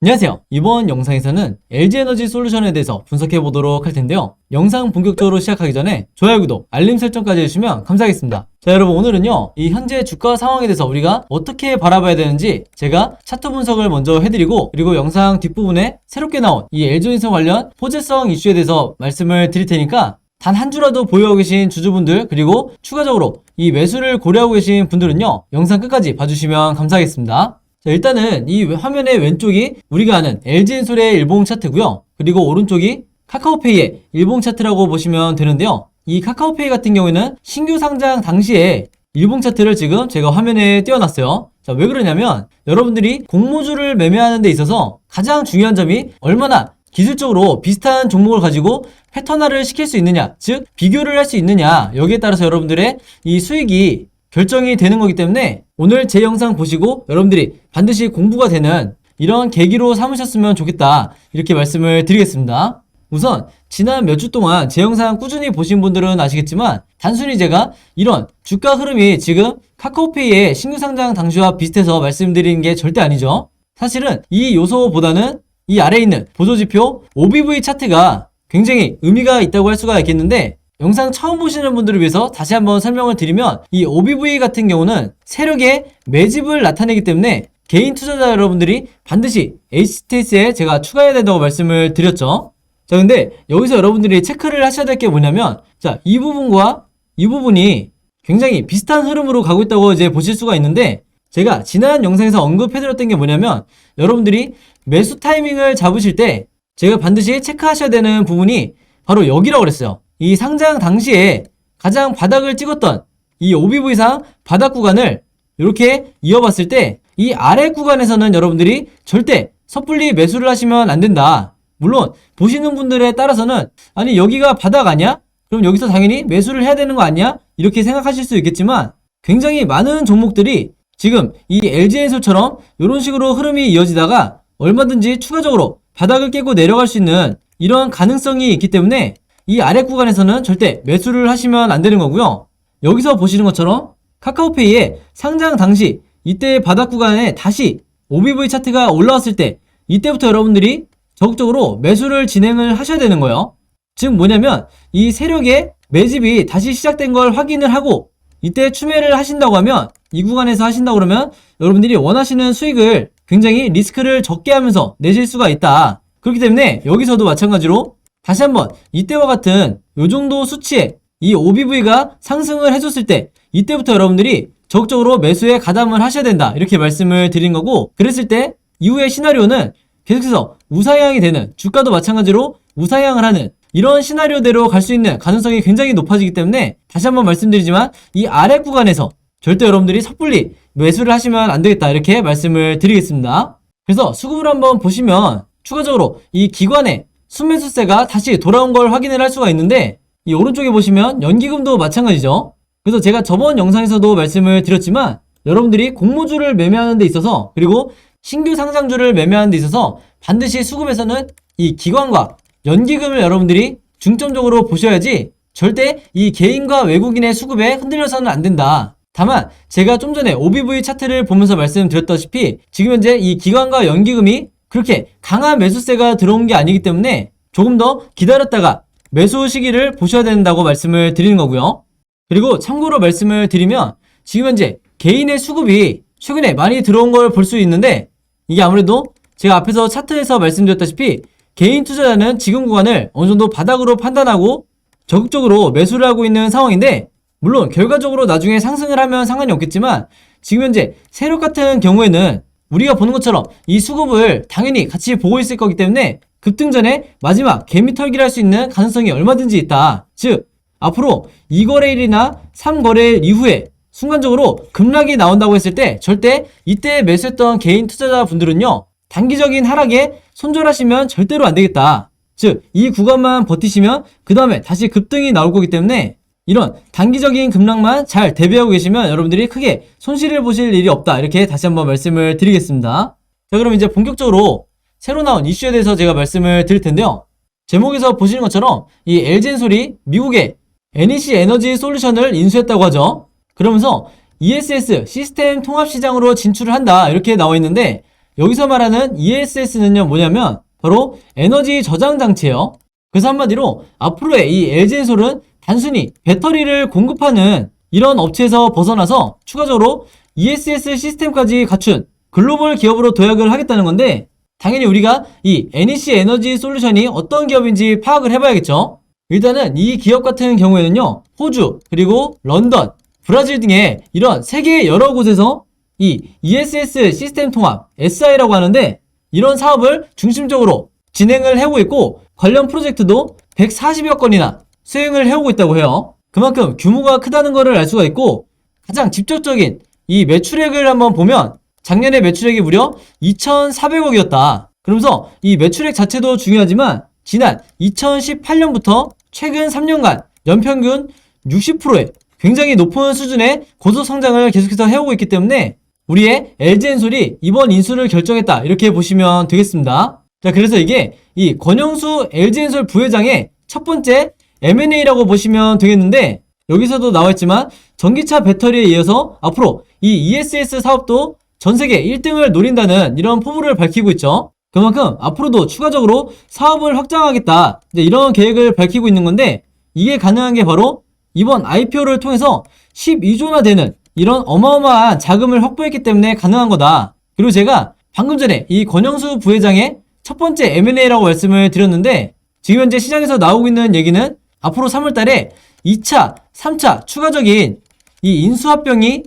안녕하세요. 이번 영상에서는 LG에너지 솔루션에 대해서 분석해 보도록 할 텐데요. 영상 본격적으로 시작하기 전에 좋아요, 구독, 알림 설정까지 해주시면 감사하겠습니다. 자, 여러분, 오늘은요, 이 현재 주가 상황에 대해서 우리가 어떻게 바라봐야 되는지 제가 차트 분석을 먼저 해드리고, 그리고 영상 뒷부분에 새롭게 나온 이 LG전선 관련 호재성 이슈에 대해서 말씀을 드릴 테니까 단 한 주라도 보유하고 계신 주주분들, 그리고 추가적으로 이 매수를 고려하고 계신 분들은요, 영상 끝까지 봐주시면 감사하겠습니다. 자, 일단은 이 화면의 왼쪽이 우리가 아는 LG엔솔의 일봉 차트고요. 그리고 오른쪽이 카카오페이의 일봉 차트라고 보시면 되는데요. 이 카카오페이 같은 경우에는 신규 상장 당시에 일봉 차트를 지금 제가 화면에 띄워놨어요. 자, 왜 그러냐면 여러분들이 공모주를 매매하는 데 있어서 가장 중요한 점이 얼마나 기술적으로 비슷한 종목을 가지고 패턴화를 시킬 수 있느냐, 즉 비교를 할 수 있느냐, 여기에 따라서 여러분들의 이 수익이 결정이 되는 거기 때문에 오늘 제 영상 보시고 여러분들이 반드시 공부가 되는 이런 계기로 삼으셨으면 좋겠다, 이렇게 말씀을 드리겠습니다. 우선 지난 몇 주 동안 제 영상 꾸준히 보신 분들은 아시겠지만 단순히 제가 이런 주가 흐름이 지금 카카오페이의 신규 상장 당시와 비슷해서 말씀드리는 게 절대 아니죠. 사실은 이 요소보다는 이 아래에 있는 보조지표 OBV 차트가 굉장히 의미가 있다고 할 수가 있겠는데, 영상 처음 보시는 분들을 위해서 다시 한번 설명을 드리면 이 OBV 같은 경우는 세력의 매집을 나타내기 때문에 개인 투자자 여러분들이 반드시 HTS에 제가 추가해야 된다고 말씀을 드렸죠. 자, 근데 여기서 여러분들이 체크를 하셔야 될 게 뭐냐면, 자, 이 부분과 이 부분이 굉장히 비슷한 흐름으로 가고 있다고 이제 보실 수가 있는데, 제가 지난 영상에서 언급해드렸던 게 뭐냐면, 여러분들이 매수 타이밍을 잡으실 때 제가 반드시 체크하셔야 되는 부분이 바로 여기라고 그랬어요. 이 상장 당시에 가장 바닥을 찍었던 이 OBV상 바닥 구간을 이렇게 이어봤을 때 이 아래 구간에서는 여러분들이 절대 섣불리 매수를 하시면 안 된다. 물론 보시는 분들에 따라서는 아니 여기가 바닥 아니야? 그럼 여기서 당연히 매수를 해야 되는 거 아니야? 이렇게 생각하실 수 있겠지만 굉장히 많은 종목들이 지금 이 LG엔솔처럼 이런 식으로 흐름이 이어지다가 얼마든지 추가적으로 바닥을 깨고 내려갈 수 있는 이런 가능성이 있기 때문에 이 아래 구간에서는 절대 매수를 하시면 안 되는 거고요. 여기서 보시는 것처럼 카카오페이의 상장 당시 이때 바닥 구간에 다시 OBV 차트가 올라왔을 때 이때부터 여러분들이 적극적으로 매수를 진행을 하셔야 되는 거예요. 즉 뭐냐면 이 세력의 매집이 다시 시작된 걸 확인을 하고 이때 추매를 하신다고 하면, 이 구간에서 하신다고 그러면 여러분들이 원하시는 수익을 굉장히 리스크를 적게 하면서 내실 수가 있다. 그렇기 때문에 여기서도 마찬가지로 다시 한번 이때와 같은 요 정도 수치에 이 OBV가 상승을 해줬을 때 이때부터 여러분들이 적극적으로 매수에 가담을 하셔야 된다, 이렇게 말씀을 드린 거고, 그랬을 때 이후의 시나리오는 계속해서 우상향이 되는, 주가도 마찬가지로 우상향을 하는 이런 시나리오대로 갈 수 있는 가능성이 굉장히 높아지기 때문에 다시 한번 말씀드리지만 이 아래 구간에서 절대 여러분들이 섣불리 매수를 하시면 안 되겠다, 이렇게 말씀을 드리겠습니다. 그래서 수급을 한번 보시면 추가적으로 이 기관의 순매수세가 다시 돌아온 걸 확인을 할 수가 있는데, 이 오른쪽에 보시면 연기금도 마찬가지죠. 그래서 제가 저번 영상에서도 말씀을 드렸지만 여러분들이 공모주를 매매하는 데 있어서, 그리고 신규 상장주를 매매하는 데 있어서 반드시 수급에서는 이 기관과 연기금을 여러분들이 중점적으로 보셔야지 절대 이 개인과 외국인의 수급에 흔들려서는 안 된다. 다만 제가 좀 전에 OBV 차트를 보면서 말씀드렸다시피 지금 현재 이 기관과 연기금이 그렇게 강한 매수세가 들어온 게 아니기 때문에 조금 더 기다렸다가 매수 시기를 보셔야 된다고 말씀을 드리는 거고요. 그리고 참고로 말씀을 드리면 지금 현재 개인의 수급이 최근에 많이 들어온 걸 볼 수 있는데, 이게 아무래도 제가 앞에서 차트에서 말씀드렸다시피 개인 투자자는 지금 구간을 어느 정도 바닥으로 판단하고 적극적으로 매수를 하고 있는 상황인데, 물론 결과적으로 나중에 상승을 하면 상관이 없겠지만 지금 현재 세력 같은 경우에는 우리가 보는 것처럼 이 수급을 당연히 같이 보고 있을 거기 때문에 급등 전에 마지막 개미털기를 할 수 있는 가능성이 얼마든지 있다. 즉 앞으로 2거래일이나 3거래일 이후에 순간적으로 급락이 나온다고 했을 때 절대 이때 매수했던 개인 투자자분들은요, 단기적인 하락에 손절하시면 절대로 안 되겠다. 즉 이 구간만 버티시면 그 다음에 다시 급등이 나올 거기 때문에 이런 단기적인 급락만 잘 대비하고 계시면 여러분들이 크게 손실을 보실 일이 없다, 이렇게 다시 한번 말씀을 드리겠습니다. 자, 그럼 이제 본격적으로 새로 나온 이슈에 대해서 제가 말씀을 드릴 텐데요. 제목에서 보시는 것처럼 이 LG엔솔이 미국의 NEC 에너지 솔루션을 인수했다고 하죠. 그러면서 ESS 시스템 통합 시장으로 진출을 한다, 이렇게 나와 있는데, 여기서 말하는 ESS는요 뭐냐면 바로 에너지 저장 장치예요. 그래서 한마디로 앞으로의 이 LG엔솔은 단순히 배터리를 공급하는 이런 업체에서 벗어나서 추가적으로 ESS 시스템까지 갖춘 글로벌 기업으로 도약을 하겠다는 건데, 당연히 우리가 이 NEC 에너지 솔루션이 어떤 기업인지 파악을 해봐야겠죠. 일단은 이 기업 같은 경우에는요 호주, 그리고 런던, 브라질 등의 이런 세계 여러 곳에서 이 ESS 시스템 통합 SI라고 하는데, 이런 사업을 중심적으로 진행을 해오고 있고 관련 프로젝트도 140여 건이나 수행을 해오고 있다고 해요. 그만큼 규모가 크다는 것을 알 수가 있고, 가장 직접적인 이 매출액을 한번 보면 작년에 매출액이 무려 2,400억이었다. 그러면서 이 매출액 자체도 중요하지만 지난 2018년부터 최근 3년간 연평균 60%의 굉장히 높은 수준의 고속 성장을 계속해서 해오고 있기 때문에 우리의 LG엔솔이 이번 인수를 결정했다, 이렇게 보시면 되겠습니다. 자, 그래서 이게 이 권영수 LG엔솔 부회장의 첫 번째 M&A라고 보시면 되겠는데, 여기서도 나와있지만 전기차 배터리에 이어서 앞으로 이 ESS 사업도 전세계 1등을 노린다는 이런 포부를 밝히고 있죠. 그만큼 앞으로도 추가적으로 사업을 확장하겠다, 이런 계획을 밝히고 있는 건데, 이게 가능한 게 바로 이번 IPO를 통해서 12조나 되는 이런 어마어마한 자금을 확보했기 때문에 가능한 거다. 그리고 제가 방금 전에 이 권영수 부회장의 첫 번째 M&A라고 말씀을 드렸는데, 지금 현재 시장에서 나오고 있는 얘기는 앞으로 3월달에 2차, 3차 추가적인 이 인수합병이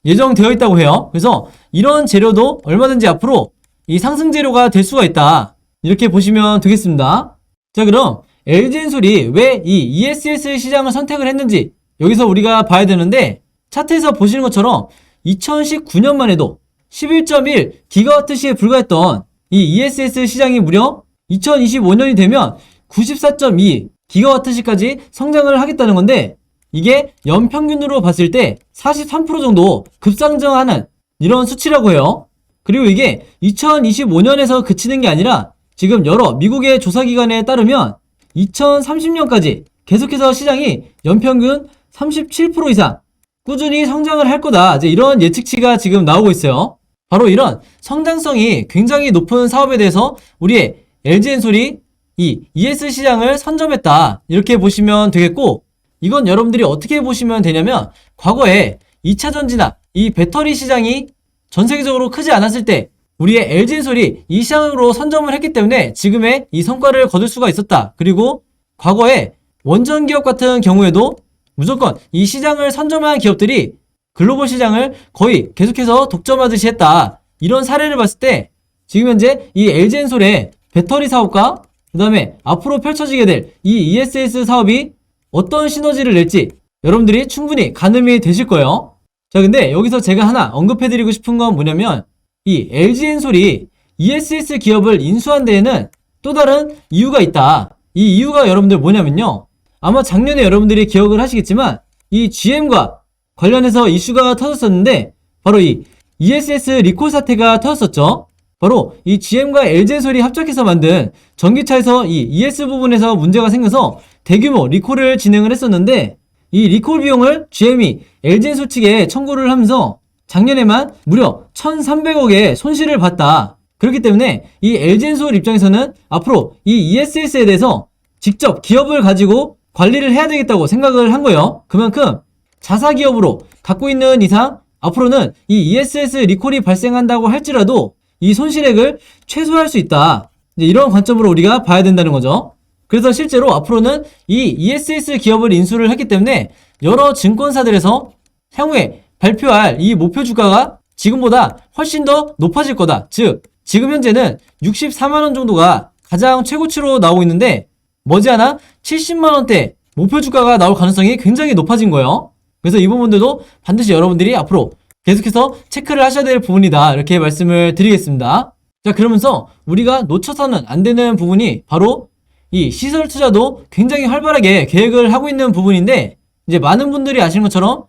예정되어 있다고 해요. 그래서 이런 재료도 얼마든지 앞으로 이 상승 재료가 될 수가 있다, 이렇게 보시면 되겠습니다. 자, 그럼 LG엔솔이 왜 이 ESS 시장을 선택을 했는지 여기서 우리가 봐야 되는데, 차트에서 보시는 것처럼 2019년만 해도 11.1GWh에 불과했던 이 ESS 시장이 무려 2025년이 되면 94.2GWh까지 성장을 하겠다는 건데, 이게 연평균으로 봤을 때 43% 정도 급상승하는 이런 수치라고 해요. 그리고 이게 2025년에서 그치는 게 아니라 지금 여러 미국의 조사기관에 따르면 2030년까지 계속해서 시장이 연평균 37% 이상 꾸준히 성장을 할 거다, 이런 예측치가 지금 나오고 있어요. 바로 이런 성장성이 굉장히 높은 사업에 대해서 우리의 LG엔솔이 이 ES 시장을 선점했다, 이렇게 보시면 되겠고, 이건 여러분들이 어떻게 보시면 되냐면, 과거에 2차전지나 이 배터리 시장이 전 세계적으로 크지 않았을 때 우리의 LG엔솔이 이 시장으로 선점을 했기 때문에 지금의 이 성과를 거둘 수가 있었다. 그리고 과거에 원전 기업 같은 경우에도 무조건 이 시장을 선점한 기업들이 글로벌 시장을 거의 계속해서 독점하듯이 했다, 이런 사례를 봤을 때 지금 현재 이 LG엔솔의 배터리 사업과 그 다음에 앞으로 펼쳐지게 될 이 ESS 사업이 어떤 시너지를 낼지 여러분들이 충분히 가늠이 되실 거예요. 자, 근데 여기서 제가 하나 언급해드리고 싶은 건 뭐냐면, 이 LG엔솔이 ESS 기업을 인수한 데에는 또 다른 이유가 있다. 이 이유가 여러분들 뭐냐면요, 아마 작년에 여러분들이 기억을 하시겠지만 이 GM과 관련해서 이슈가 터졌었는데, 바로 이 ESS 리콜 사태가 터졌었죠. 바로 이 GM과 LG엔솔이 합작해서 만든 전기차에서 이 ES 부분에서 문제가 생겨서 대규모 리콜을 진행을 했었는데, 이 리콜 비용을 GM이 LG엔솔 측에 청구를 하면서 작년에만 무려 1,300억의 손실을 봤다. 그렇기 때문에 이 LG엔솔 입장에서는 앞으로 이 ESS에 대해서 직접 기업을 가지고 관리를 해야 되겠다고 생각을 한 거예요. 그만큼 자사기업으로 갖고 있는 이상 앞으로는 이 ESS 리콜이 발생한다고 할지라도 이 손실액을 최소화할 수 있다, 이런 관점으로 우리가 봐야 된다는 거죠. 그래서 실제로 앞으로는 이 ESS 기업을 인수를 했기 때문에 여러 증권사들에서 향후에 발표할 이 목표 주가가 지금보다 훨씬 더 높아질 거다. 즉 지금 현재는 64만원 정도가 가장 최고치로 나오고 있는데, 머지않아 70만원대 목표 주가가 나올 가능성이 굉장히 높아진 거예요. 그래서 이 부분들도 반드시 여러분들이 앞으로 계속해서 체크를 하셔야 될 부분이다, 이렇게 말씀을 드리겠습니다. 자, 그러면서 우리가 놓쳐서는 안 되는 부분이 바로 이 시설 투자도 굉장히 활발하게 계획을 하고 있는 부분인데, 이제 많은 분들이 아시는 것처럼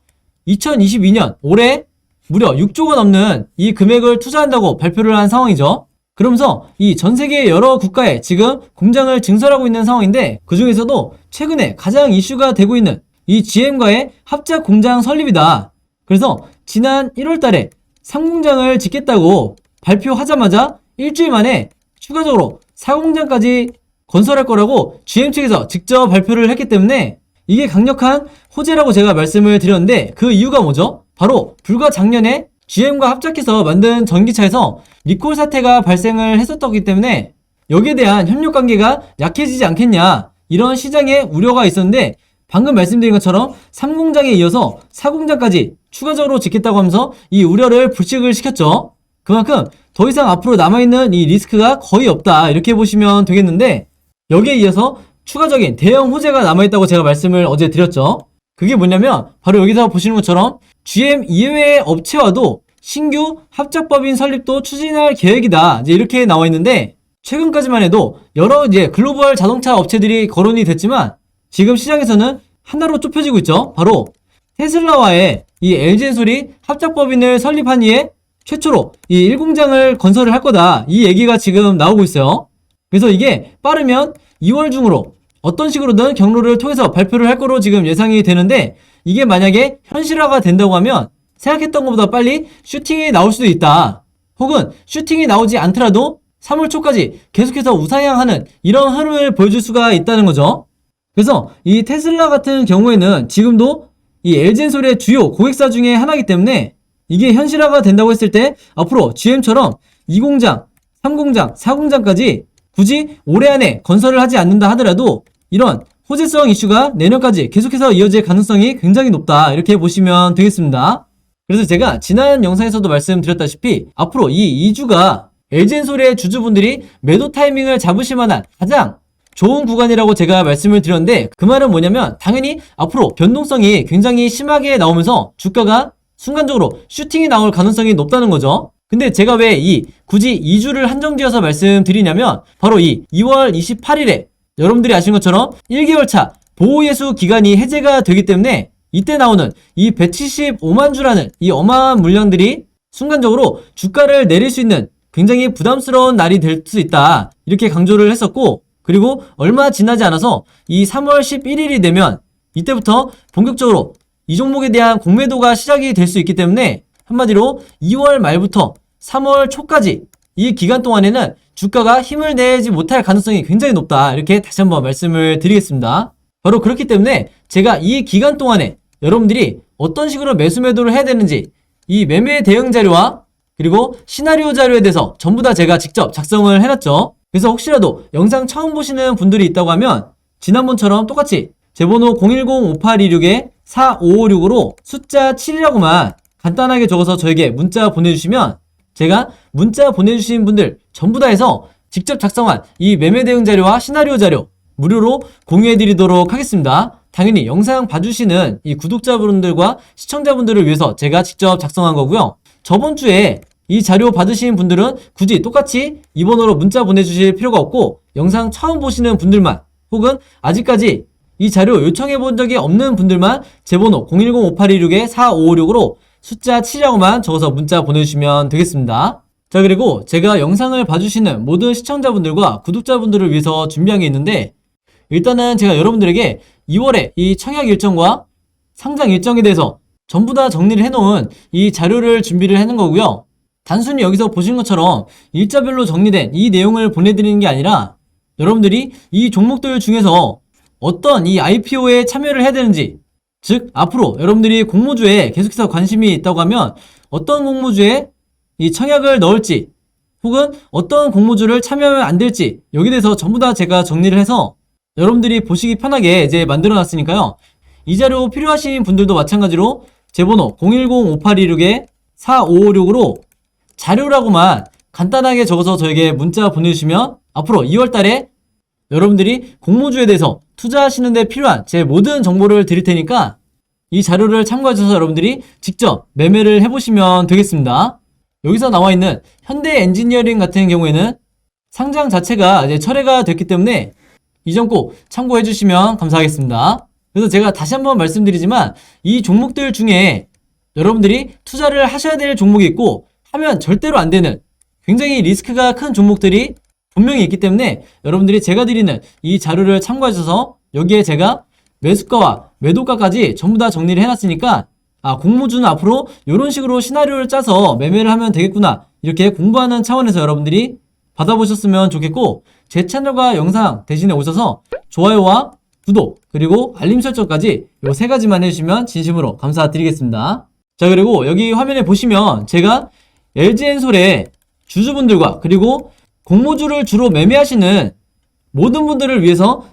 2022년 올해 무려 6조가 넘는 이 금액을 투자한다고 발표를 한 상황이죠. 그러면서 이 전 세계 여러 국가에 지금 공장을 증설하고 있는 상황인데, 그 중에서도 최근에 가장 이슈가 되고 있는 이 GM과의 합작 공장 설립이다. 그래서 지난 1월 달에 상공장을 짓겠다고 발표하자마자 일주일 만에 추가적으로 사공장까지 건설할 거라고 GM 측에서 직접 발표를 했기 때문에 이게 강력한 호재라고 제가 말씀을 드렸는데, 그 이유가 뭐죠? 바로 불과 작년에 GM과 합작해서 만든 전기차에서 리콜 사태가 발생을 했었기 때문에 여기에 대한 협력 관계가 약해지지 않겠냐, 이런 시장에 우려가 있었는데, 방금 말씀드린 것처럼 3공장에 이어서 4공장까지 추가적으로 짓겠다고 하면서 이 우려를 불식을 시켰죠. 그만큼 더 이상 앞으로 남아있는 이 리스크가 거의 없다, 이렇게 보시면 되겠는데, 여기에 이어서 추가적인 대형 호재가 남아있다고 제가 말씀을 어제 드렸죠. 그게 뭐냐면 바로 여기서 보시는 것처럼 GM 이외의 업체와도 신규 합작법인 설립도 추진할 계획이다, 이제 이렇게 나와 있는데, 최근까지만 해도 여러 이제 글로벌 자동차 업체들이 거론이 됐지만 지금 시장에서는 하나로 좁혀지고 있죠. 바로 테슬라와의 이 LG엔솔이 합작법인을 설립한 이에 최초로 이 1공장을 건설을 할 거다, 이 얘기가 지금 나오고 있어요. 그래서 이게 빠르면 2월 중으로 어떤 식으로든 경로를 통해서 발표를 할 거로 지금 예상이 되는데, 이게 만약에 현실화가 된다고 하면 생각했던 것보다 빨리 슈팅이 나올 수도 있다, 혹은 슈팅이 나오지 않더라도 3월 초까지 계속해서 우상향하는 이런 흐름을 보여줄 수가 있다는 거죠. 그래서 이 테슬라 같은 경우에는 지금도 이 LG엔솔의 주요 고객사 중에 하나이기 때문에 이게 현실화가 된다고 했을 때 앞으로 GM처럼 2공장, 3공장, 4공장까지 굳이 올해 안에 건설을 하지 않는다 하더라도 이런 호재성 이슈가 내년까지 계속해서 이어질 가능성이 굉장히 높다, 이렇게 보시면 되겠습니다. 그래서 제가 지난 영상에서도 말씀드렸다시피 앞으로 이 2주가 LG엔솔의 주주분들이 매도 타이밍을 잡으실 만한 가장 좋은 구간이라고 제가 말씀을 드렸는데, 그 말은 뭐냐면 당연히 앞으로 변동성이 굉장히 심하게 나오면서 주가가 순간적으로 슈팅이 나올 가능성이 높다는 거죠. 근데 제가 왜 굳이 2주를 한정지어서 말씀드리냐면 바로 이 2월 28일에 여러분들이 아시는 것처럼 1개월 차 보호예수 기간이 해제가 되기 때문에 이때 나오는 이 175만 주라는 이 어마어마한 물량들이 순간적으로 주가를 내릴 수 있는 굉장히 부담스러운 날이 될 수 있다, 이렇게 강조를 했었고, 그리고 얼마 지나지 않아서 이 3월 11일이 되면 이때부터 본격적으로 이 종목에 대한 공매도가 시작이 될 수 있기 때문에 한마디로 2월 말부터 3월 초까지 이 기간 동안에는 주가가 힘을 내지 못할 가능성이 굉장히 높다, 이렇게 다시 한번 말씀을 드리겠습니다. 바로 그렇기 때문에 제가 이 기간 동안에 여러분들이 어떤 식으로 매수 매도를 해야 되는지 이 매매 대응 자료와 그리고 시나리오 자료에 대해서 전부 다 제가 직접 작성을 해놨죠. 그래서 혹시라도 영상 처음 보시는 분들이 있다고 하면 지난번처럼 똑같이 제 번호 010-5826-4556으로 숫자 7이라고만 간단하게 적어서 저에게 문자 보내주시면 제가 문자 보내주신 분들 전부 다 해서 직접 작성한 이 매매 대응 자료와 시나리오 자료 무료로 공유해드리도록 하겠습니다. 당연히 영상 봐주시는 이 구독자분들과 시청자분들을 위해서 제가 직접 작성한 거고요. 저번 주에 이 자료 받으신 분들은 굳이 똑같이 이 번호로 문자 보내주실 필요가 없고, 영상 처음 보시는 분들만 혹은 아직까지 이 자료 요청해 본 적이 없는 분들만 제 번호 010-5826-4556으로 숫자 7이라고만 적어서 문자 보내주시면 되겠습니다. 자, 그리고 제가 영상을 봐주시는 모든 시청자분들과 구독자분들을 위해서 준비한 게 있는데, 일단은 제가 여러분들에게 2월에 이 청약 일정과 상장 일정에 대해서 전부 다 정리를 해놓은 이 자료를 준비를 해놓은 거고요. 단순히 여기서 보신 것처럼 일자별로 정리된 이 내용을 보내드리는 게 아니라 여러분들이 이 종목들 중에서 어떤 이 IPO에 참여를 해야 되는지, 즉 앞으로 여러분들이 공모주에 계속해서 관심이 있다고 하면 어떤 공모주에 이 청약을 넣을지 혹은 어떤 공모주를 참여하면 안 될지 여기에 대해서 전부 다 제가 정리를 해서 여러분들이 보시기 편하게 이제 만들어 놨으니까요. 이 자료 필요하신 분들도 마찬가지로 제 번호 010-5826-4556으로 자료라고만 간단하게 적어서 저에게 문자 보내주시면 앞으로 2월달에 여러분들이 공모주에 대해서 투자하시는 데 필요한 제 모든 정보를 드릴 테니까 이 자료를 참고하셔서 여러분들이 직접 매매를 해보시면 되겠습니다. 여기서 나와 있는 현대 엔지니어링 같은 경우에는 상장 자체가 이제 철회가 됐기 때문에 이 점 꼭 참고해 주시면 감사하겠습니다. 그래서 제가 다시 한번 말씀드리지만 이 종목들 중에 여러분들이 투자를 하셔야 될 종목이 있고 하면 절대로 안 되는 굉장히 리스크가 큰 종목들이 분명히 있기 때문에 여러분들이 제가 드리는 이 자료를 참고하셔서 여기에 제가 매수가와 매도가까지 전부 다 정리를 해놨으니까 공모주는 앞으로 이런 식으로 시나리오를 짜서 매매를 하면 되겠구나, 이렇게 공부하는 차원에서 여러분들이 받아보셨으면 좋겠고, 제 채널과 영상 대신에 오셔서 좋아요와 구독 그리고 알림 설정까지 요 3가지만 해주시면 진심으로 감사드리겠습니다. 자, 그리고 여기 화면에 보시면 제가 LG엔솔의 주주분들과 그리고 공모주를 주로 매매하시는 모든 분들을 위해서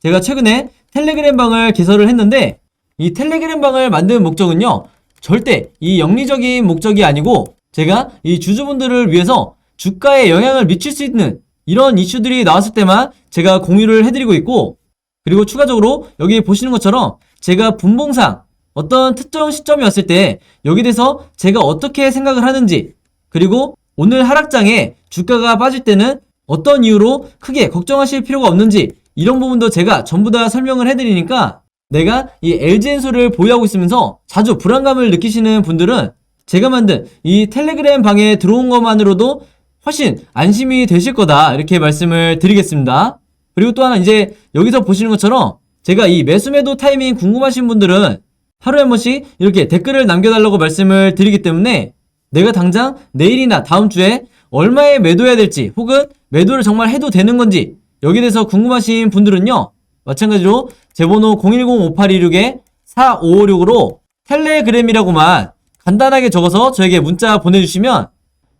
제가 최근에 텔레그램 방을 개설을 했는데, 이 텔레그램 방을 만든 목적은요, 절대 이 영리적인 목적이 아니고 제가 이 주주분들을 위해서 주가에 영향을 미칠 수 있는 이런 이슈들이 나왔을 때만 제가 공유를 해드리고 있고, 그리고 추가적으로 여기 보시는 것처럼 제가 분봉상 어떤 특정 시점이 왔을 때 여기 대해서 제가 어떻게 생각을 하는지, 그리고 오늘 하락장에 주가가 빠질 때는 어떤 이유로 크게 걱정하실 필요가 없는지, 이런 부분도 제가 전부 다 설명을 해드리니까 내가 이 LG엔솔을 보유하고 있으면서 자주 불안감을 느끼시는 분들은 제가 만든 이 텔레그램 방에 들어온 것만으로도 훨씬 안심이 되실 거다, 이렇게 말씀을 드리겠습니다. 그리고 또 하나, 이제 여기서 보시는 것처럼 제가 이 매수 매도 타이밍 궁금하신 분들은 하루에 한 번씩 이렇게 댓글을 남겨달라고 말씀을 드리기 때문에 내가 당장 내일이나 다음 주에 얼마에 매도해야 될지, 혹은 매도를 정말 해도 되는 건지 여기에 대해서 궁금하신 분들은요, 마찬가지로 제 번호 010-5826-4556으로 텔레그램이라고만 간단하게 적어서 저에게 문자 보내주시면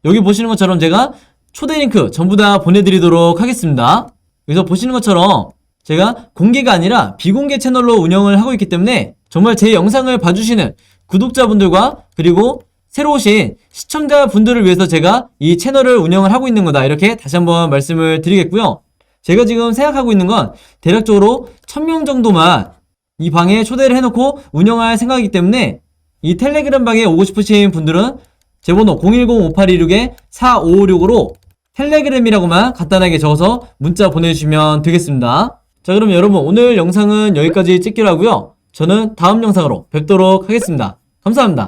여기 보시는 것처럼 제가 초대 링크 전부 다 보내드리도록 하겠습니다. 여기서 보시는 것처럼 제가 공개가 아니라 비공개 채널로 운영을 하고 있기 때문에 정말 제 영상을 봐주시는 구독자분들과 그리고 새로 오신 시청자분들을 위해서 제가 이 채널을 운영을 하고 있는 거다, 이렇게 다시 한번 말씀을 드리겠고요. 제가 지금 생각하고 있는 건 대략적으로 1000명 정도만 이 방에 초대를 해놓고 운영할 생각이기 때문에 이 텔레그램 방에 오고 싶으신 분들은 제 번호 010-5826-4556으로 텔레그램이라고만 간단하게 적어서 문자 보내주시면 되겠습니다. 자, 그럼 여러분, 오늘 영상은 여기까지 찍기로 하고요. 저는 다음 영상으로 뵙도록 하겠습니다. 감사합니다.